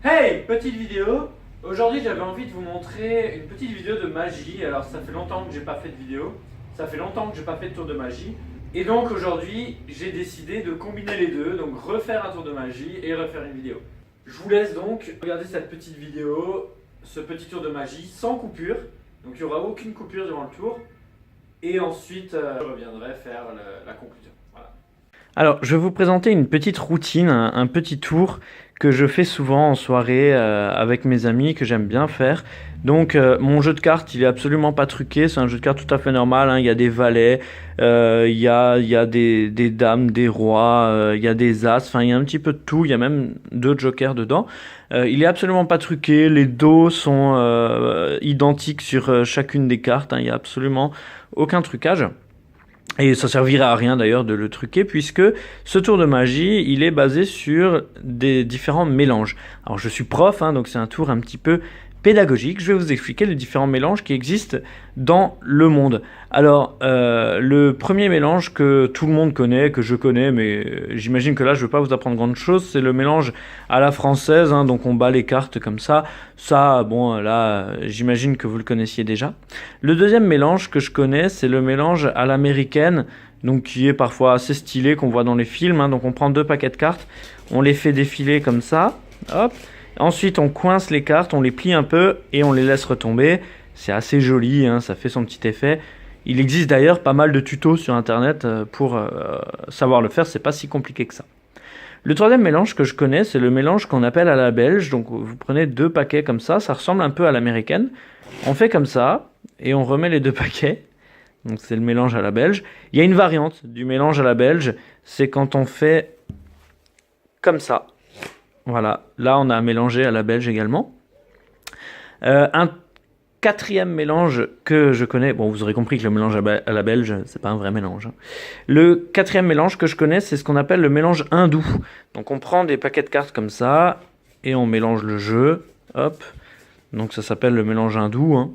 Hey, petite vidéo. Aujourd'hui j'avais envie de vous montrer une petite vidéo de magie. Alors ça fait longtemps que j'ai pas fait de vidéo, ça fait longtemps que j'ai pas fait de tour de magie. Et donc aujourd'hui j'ai décidé de combiner les deux, donc refaire un tour de magie et refaire une vidéo. Je vous laisse donc regarder cette petite vidéo, ce petit tour de magie sans coupure. Donc il n'y aura aucune coupure durant le tour. Et ensuite je reviendrai faire la conclusion. Voilà. Alors, je vais vous présenter une petite routine, un petit tour que je fais souvent en soirée avec mes amis, que j'aime bien faire. Donc, mon jeu de cartes, il est absolument pas truqué, c'est un jeu de cartes tout à fait normal, hein. Il y a des valets, il y a des dames, des rois, il y a des as, enfin il y a un petit peu de tout, il y a même 2 jokers dedans. Il est absolument pas truqué, les dos sont identiques sur chacune des cartes, hein. Il y a absolument aucun trucage. Et ça servirait à rien d'ailleurs de le truquer puisque ce tour de magie, il est basé sur des différents mélanges. Alors je suis prof, hein, donc c'est un tour un petit peu pédagogique. Je vais vous expliquer les différents mélanges qui existent dans le monde. Alors le premier mélange que tout le monde connaît, que je connais, mais j'imagine que là je ne vais pas vous apprendre grande chose, c'est le mélange à la française, hein, donc on bat les cartes comme ça. Ça, bon là, j'imagine que vous le connaissiez déjà. Le deuxième mélange que je connais, c'est le mélange à l'américaine, donc qui est parfois assez stylé, qu'on voit dans les films, hein. Donc on prend 2 paquets de cartes, on les fait défiler comme ça, hop. Ensuite on coince les cartes, on les plie un peu et on les laisse retomber. C'est assez joli, hein, ça fait son petit effet. Il existe d'ailleurs pas mal de tutos sur internet pour savoir le faire, c'est pas si compliqué que ça. Le troisième mélange que je connais, c'est le mélange qu'on appelle à la belge. Donc vous prenez 2 paquets comme ça ressemble un peu à l'américaine. On fait comme ça et on remet les 2 paquets. Donc c'est le mélange à la belge. Il y a une variante du mélange à la belge, c'est quand on fait comme ça. Voilà, là on a mélangé à la belge également. Un quatrième mélange que je connais, bon vous aurez compris que le mélange à la belge, c'est pas un vrai mélange, hein. Le quatrième mélange que je connais, c'est ce qu'on appelle le mélange hindou. Donc on prend des paquets de cartes comme ça, et on mélange le jeu, hop. Donc ça s'appelle le mélange hindou, hein.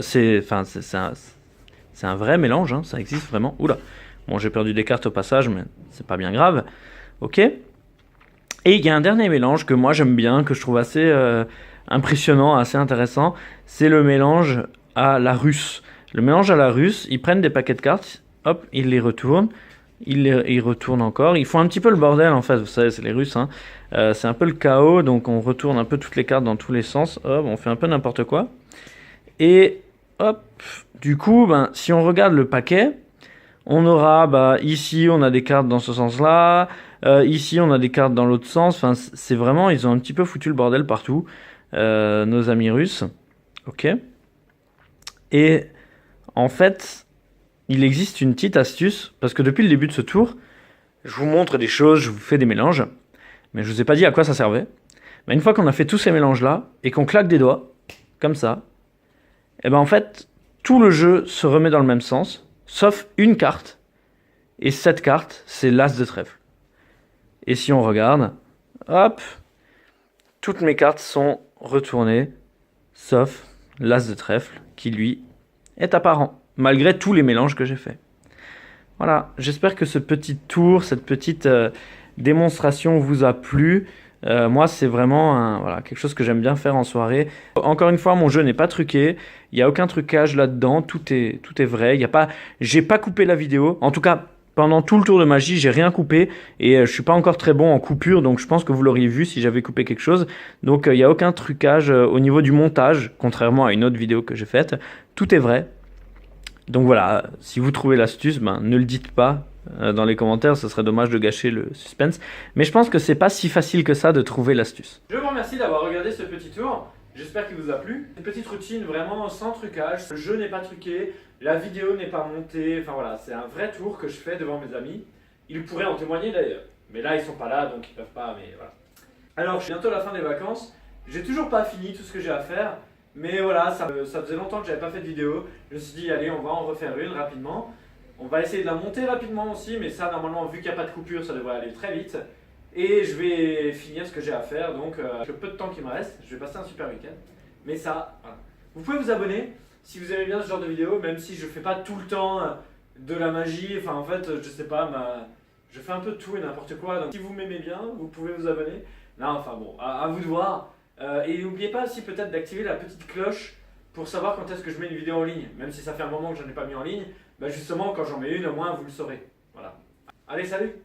C'est un vrai mélange, hein, ça existe vraiment. Oula, bon j'ai perdu des cartes au passage, mais c'est pas bien grave, ok. Et il y a un dernier mélange que moi j'aime bien, que je trouve assez impressionnant, assez intéressant, c'est le mélange à la russe. Le mélange à la russe, ils prennent des paquets de cartes, hop, ils les retournent, ils retournent encore, ils font un petit peu le bordel en fait, vous savez, c'est les Russes, hein. C'est un peu le chaos, donc on retourne un peu toutes les cartes dans tous les sens, hop, on fait un peu n'importe quoi. Et hop, du coup, si on regarde le paquet, on aura, ici on a des cartes dans ce sens-là, ici on a des cartes dans l'autre sens, enfin c'est vraiment, ils ont un petit peu foutu le bordel partout, nos amis russes, ok. Et en fait, il existe une petite astuce, parce que depuis le début de ce tour, je vous montre des choses, je vous fais des mélanges, mais je vous ai pas dit à quoi ça servait. Mais une fois qu'on a fait tous ces mélanges-là, et qu'on claque des doigts, comme ça, et en fait, tout le jeu se remet dans le même sens, sauf une carte, et cette carte, c'est l'as de trèfle. Et si on regarde, hop, toutes mes cartes sont retournées, sauf l'as de trèfle, qui lui est apparent, malgré tous les mélanges que j'ai faits. Voilà, j'espère que ce petit tour, cette petite démonstration vous a plu. Moi, c'est vraiment voilà, quelque chose que j'aime bien faire en soirée. Encore une fois, mon jeu n'est pas truqué. Il n'y a aucun trucage là-dedans. Tout est vrai. J'ai pas coupé la vidéo. En tout cas, pendant tout le tour de magie, j'ai rien coupé. Et je suis pas encore très bon en coupure. Donc, je pense que vous l'auriez vu si j'avais coupé quelque chose. Donc, il n'y a aucun trucage au niveau du montage. Contrairement à une autre vidéo que j'ai faite. Tout est vrai. Donc voilà, si vous trouvez l'astuce, ne le dites pas dans les commentaires, ce serait dommage de gâcher le suspense. Mais je pense que c'est pas si facile que ça de trouver l'astuce. Je vous remercie d'avoir regardé ce petit tour, j'espère qu'il vous a plu. Une petite routine vraiment sans trucage, le jeu n'est pas truqué, la vidéo n'est pas montée, enfin voilà, c'est un vrai tour que je fais devant mes amis. Ils pourraient en témoigner d'ailleurs, mais là ils sont pas là donc ils peuvent pas, mais voilà. Alors, je suis bientôt à la fin des vacances, j'ai toujours pas fini tout ce que j'ai à faire. Mais voilà, ça faisait longtemps que j'avais pas fait de vidéo. Je me suis dit, allez, on va en refaire une rapidement. On va essayer de la monter rapidement aussi, mais ça, normalement, vu qu'il n'y a pas de coupure, ça devrait aller très vite. Et je vais finir ce que j'ai à faire, donc le peu de temps qui me reste, je vais passer un super week-end. Mais ça, voilà. Vous pouvez vous abonner si vous aimez bien ce genre de vidéo, même si je fais pas tout le temps de la magie. Enfin, en fait, je sais pas, je fais un peu de tout et n'importe quoi. Donc, si vous m'aimez bien, vous pouvez vous abonner. Non, enfin bon, à vous de voir. Et n'oubliez pas aussi peut-être d'activer la petite cloche pour savoir quand est-ce que je mets une vidéo en ligne. Même si ça fait un moment que je n'en ai pas mis en ligne, bah justement quand j'en mets une, au moins vous le saurez. Voilà. Allez, salut!